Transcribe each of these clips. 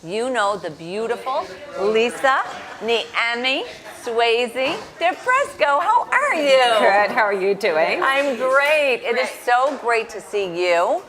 you know the beautiful Lisa Niemi Swayze DePrisco. How are you? Good. How are you doing? I'm great. It is so great to see you,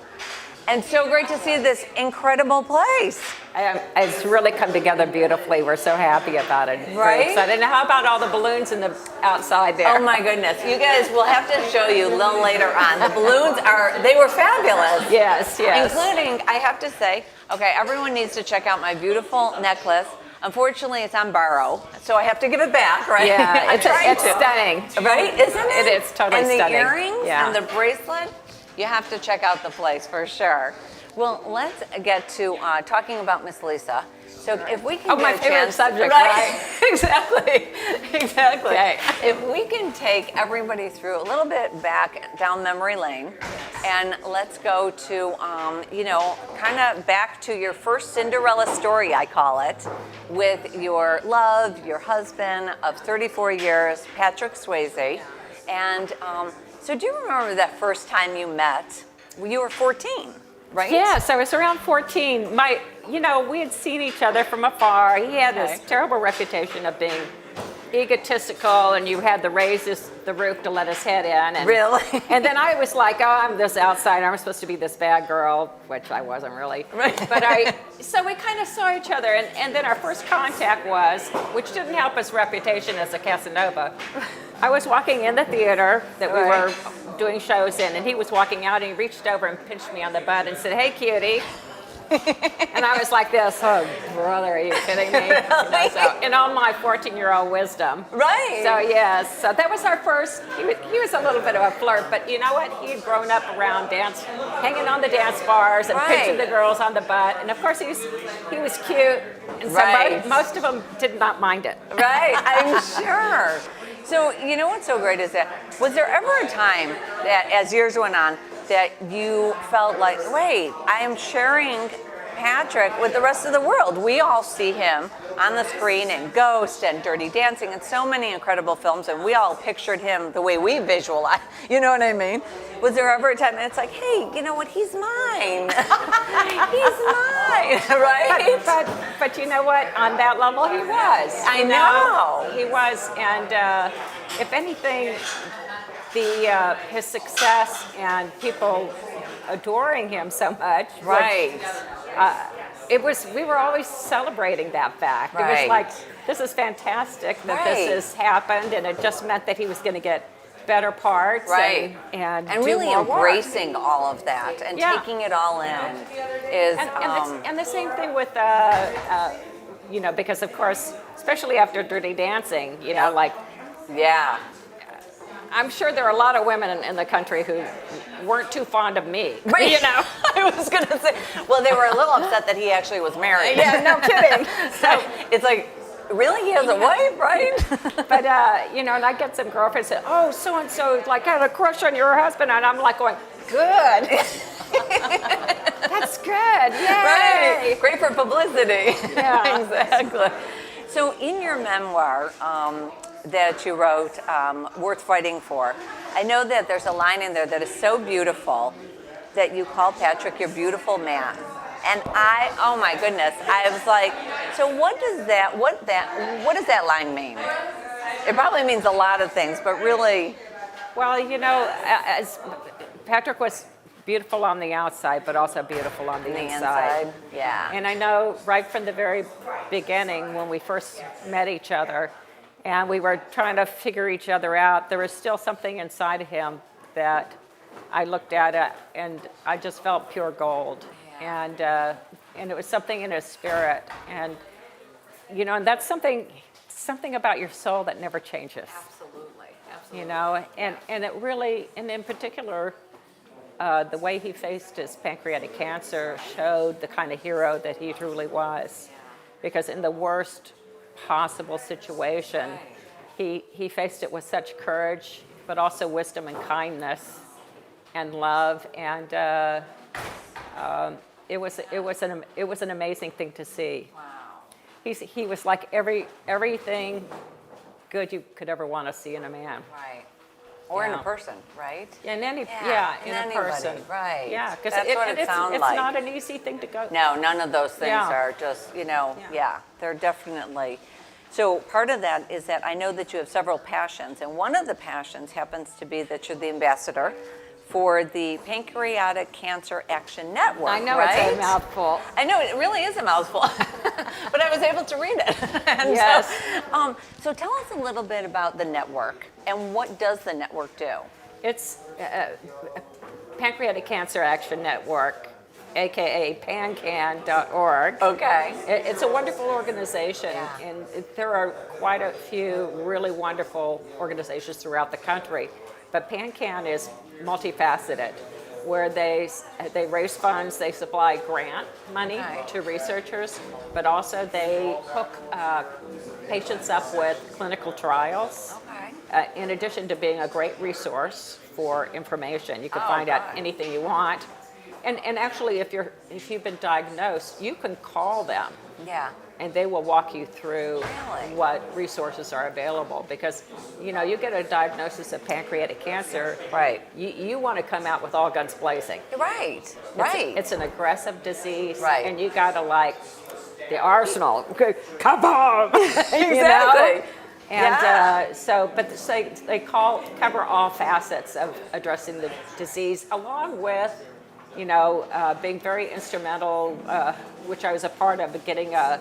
and so great to see this incredible place. It's really come together beautifully. We're so happy about it. Right? Very excited. And how about all the balloons in the outside there? Oh my goodness. You guys will have to show you a little later on. The balloons they were fabulous. Yes, yes. Including, I have to say, okay, everyone needs to check out my beautiful necklace. Unfortunately, it's on borrow, so I have to give it back, right? Yeah, it's stunning. Right? Isn't it? It is totally stunning. stunning. And the earrings Yeah. and the bracelet, you have to check out the place for sure. Well, let's get to talking about Miss Lisa. So if we can my get a favorite chance, subject, right? Exactly. Okay. If we can take everybody through a little bit back down memory lane, and let's go to, kind of back to your first Cinderella story, I call it, with your love, your husband of 34 years, Patrick Swayze. And so do you remember that first time you met? You were 14. Right? Yes, I was around 14. We had seen each other from afar. He had this terrible reputation of being egotistical, and you had to raise the roof to let his head in. And, really? And then I was like, oh, I'm this outsider. I'm supposed to be this bad girl, which I wasn't really. Right. But so we kind of saw each other, and then our first contact was, which didn't help his reputation as a Casanova. I was walking in the theater that we were doing shows in, and he was walking out, and he reached over and pinched me on the butt and said, "Hey, cutie." And I was like this, oh, brother, are you kidding me? Really? So, in all my 14-year-old wisdom. Right. So, yes, so that was our first, he was a little bit of a flirt, but you know what? He had grown up around hanging on the dance bars and pinching the girls on the butt. And, of course, he was cute, and so most of them did not mind it. Right, I'm sure. So, you know what's so great is that, was there ever a time that, as years went on, that you felt like, wait, I am sharing Patrick with the rest of the world? We all see him on the screen in Ghost and Dirty Dancing and so many incredible films, and we all pictured him the way we visualize, you know what I mean? Was there ever a time that it's like, hey, you know what, he's mine. He's mine, right? But you know what, on that level he was. I know. He was, and if anything, his success and people adoring him so much. Right. We were always celebrating that fact. It was like, this is fantastic that this has happened, and it just meant that he was going to get better parts and really more embracing work. all of that and taking it all in is and the same thing with because of course, especially after Dirty Dancing, I'm sure there are a lot of women in the country who weren't too fond of me. Right. I was going to say, well, they were a little upset that he actually was married. Yeah, no kidding. So it's like, really? He has a wife, right? But, and I get some girlfriends say, oh, so-and-so, I had a crush on your husband. And I'm like going, good. That's good. Yay. Right. Great for publicity. Yeah. Exactly. So in your memoir, that you wrote, Worth Fighting For, I know that there's a line in there that is so beautiful that you call Patrick your beautiful man. And oh my goodness, I was like, so what does that line mean? It probably means a lot of things, but really. Well, as Patrick was beautiful on the outside, but also beautiful on the inside. Yeah. And I know right from the very beginning when we first met each other, and we were trying to figure each other out, there was still something inside of him that I looked at and I just felt pure gold. Yeah. And it was something in his spirit. And, and that's something about your soul that never changes. Absolutely. And it really, and in particular, the way he faced his pancreatic cancer showed the kind of hero that he truly was. Because in the worst possible situation, he faced it with such courage, but also wisdom and kindness and love, and it was an amazing thing to see. Wow. He was like everything good you could ever want to see in a man. Right. Or in Yeah. a person, right? In any, Yeah, in in a anybody, person. right. Yeah, because That's what it sounds like. It's not an easy thing to go. No, none of those things Yeah. are just, Yeah. they're definitely. So part of that is that I know that you have several passions, and one of the passions happens to be that you're the ambassador for the Pancreatic Cancer Action Network. I know right? it's a mouthful. I know it really is a mouthful, but I was able to read it. And Yes. So tell us a little bit about the network and what does the network do? It's Pancreatic Cancer Action Network, aka pancan.org. Okay. It's a wonderful organization, Yeah. and there are quite a few really wonderful organizations throughout the country. But PanCan is multifaceted, where they raise funds, they supply grant money Okay. to researchers, but also they hook patients up with clinical trials. Okay. In addition to being a great resource for information, you can Oh, find out God. anything you want. And actually, if you've been diagnosed, you can call them, Yeah. and they will walk you through Really? what resources are available. Because you get a diagnosis of pancreatic cancer, Right. You want to come out with all guns blazing. Right. It's- Right. It's an aggressive disease, Right. and you got to the arsenal. Come on, Exactly. And Yeah. but they cover all facets of addressing the disease, along with, being very instrumental, which I was a part of, getting a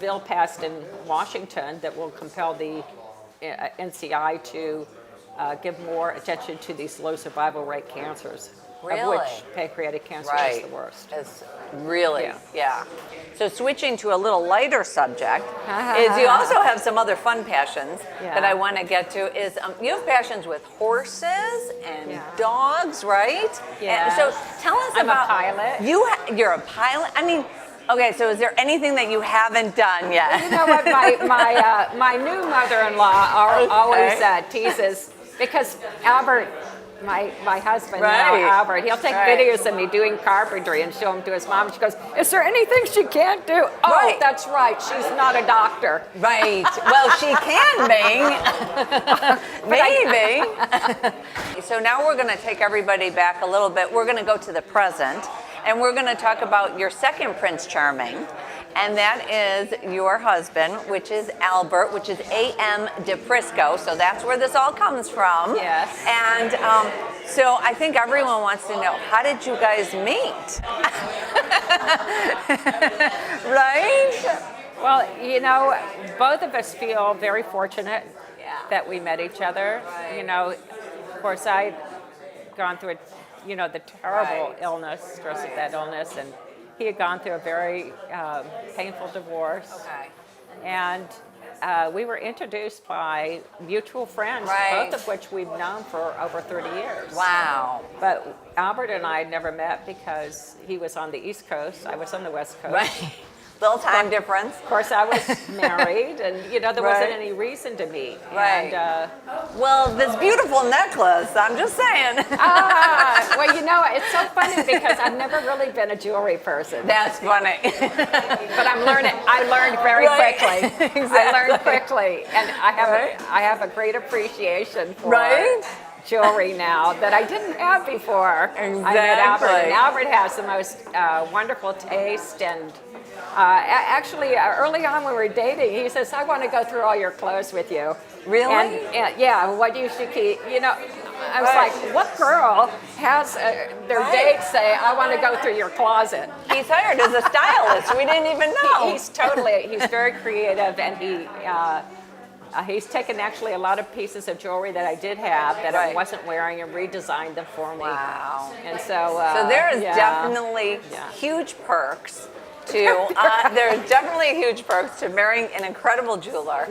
bill passed in Washington that will compel the NCI to give more attention to these low survival rate cancers, of Really? which pancreatic cancer Right. is the worst. It's really, Yeah. yeah. So switching to a little lighter subject is you also have some other fun passions that Yeah. I want to get to is you have passions with horses and Yeah. dogs, right? And so Yes. tell us I'm a about pilot. You're a pilot. I mean, okay. So is there anything that you haven't done yet? You know what? My new mother-in-law always teases, because Albert, my husband now, Right. Albert, he'll take Right. videos of me doing carpentry and show them to his mom. She goes, "Is there anything she can't do?" Oh, Right. that's right. She's not a doctor. Right. Well, she can be. Maybe. So now we're going to take everybody back a little bit. We're going to go to the present, and we're going to talk about your second Prince Charming, and that is your husband, which is Albert, which is A.M. DePrisco. So that's where this all comes from. Yes. And so I think everyone wants to know, how did you guys meet? Right? Well, both of us feel very fortunate Yeah. that we met each other. Right. Of course, I'd gone through the terrible Right. illness, stress of Right. that illness, and he had gone through a very painful divorce. Okay. And we were introduced by mutual friends, Right. both of which we've known for over 30 years. Wow. But Albert and I had never met because he was on the East Coast, I was on the West Coast. Right. Little time difference. Of course, I was married, and there Right. wasn't any reason to meet. Right. And, Well, this beautiful necklace, I'm just saying. it's so funny because I've never really been a jewelry person, That's funny. but I'm learning. I learned very Right. quickly. Exactly. I learned quickly, and Right. I have a great appreciation for Right. jewelry now that I didn't have before. I met Albert, Exactly. and Albert has the most wonderful taste. And actually, early on when we were dating, he says, "I want to go through all your clothes with you." Really? And yeah, what you should keep. I was Right. like, what girl has their Right. date say, "I want to go through your closet"? He's hired as a stylist. We didn't even know. He's very creative, and he's taken actually a lot of pieces of jewelry that I did have that I Right. wasn't wearing and redesigned them for me. Wow. And so So there is yeah. definitely Yeah. huge perks to there are definitely huge perks to marrying an incredible jeweler.